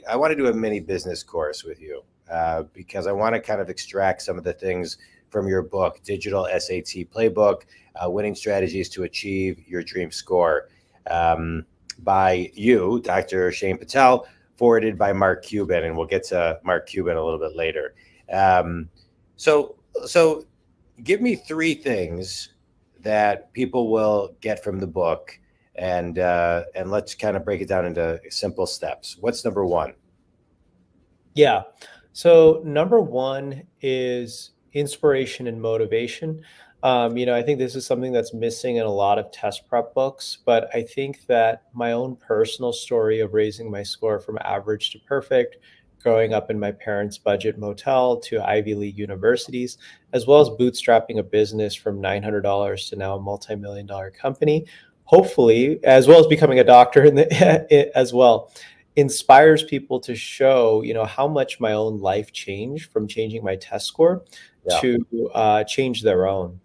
I want to do a mini business course with you because I want to kind of extract some of the things from your book, Digital SAT Playbook, Winning Strategies to Achieve Your Dream Score, by you, Dr. Shaan Patel, forwarded by Mark Cuban, and we'll get to Mark Cuban a little bit later. Um, so, so give me three things that people will get from the book, and let's kind of break it down into simple steps. What's number one? Yeah. So number one is inspiration and motivation. I think this is something that's missing in a lot of test prep books, but I think that my own personal story of raising my score from average to perfect, growing up in my parents' budget motel to Ivy League universities, as well as bootstrapping a business from $900 to now a multi-million dollar company, hopefully, as well as becoming a doctor as well, inspires people to show, how much my own life changed from changing my test score Yeah. to change their own.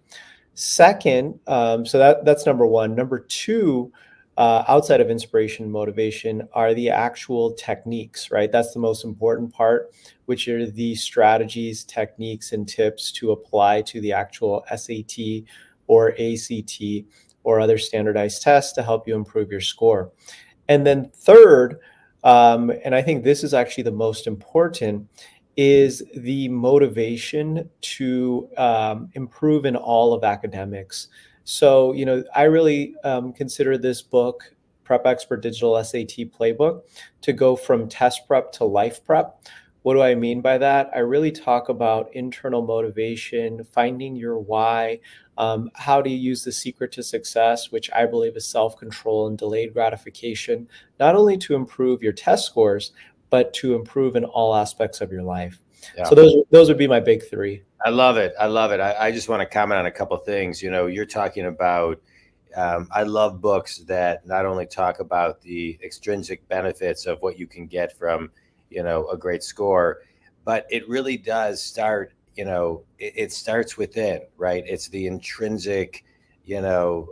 Second, so that's number one. Number two, outside of inspiration and motivation, are the actual techniques, right? That's the most important part, which are the strategies, techniques, and tips to apply to the actual SAT or ACT or other standardized tests to help you improve your score. And then third, and I think this is actually the most important, is the motivation to improve in all of academics. So, I really consider this book, Prep Expert Digital SAT Playbook, to go from test prep to life prep. What do I mean by that? I really talk about internal motivation, finding your why, how to use the secret to success, which I believe is self control and delayed gratification, not only to improve your test scores, but to improve in all aspects of your life. Yeah. So those would be my big three. I love it. I love it. I just want to comment on a couple of things. You're talking about, I love books that not only talk about the extrinsic benefits of what you can get from, a great score, but it really does start, it starts within, right? It's the intrinsic,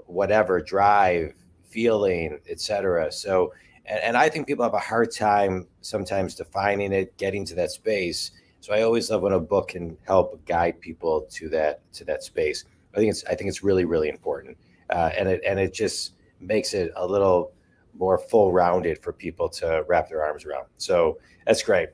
whatever drive, feeling, etc. So, and I think people have a hard time sometimes defining it, getting to that space. So I always love when a book can help guide people to that space. I think it's really really important, and it just makes it a little more full rounded for people to wrap their arms around. So that's great.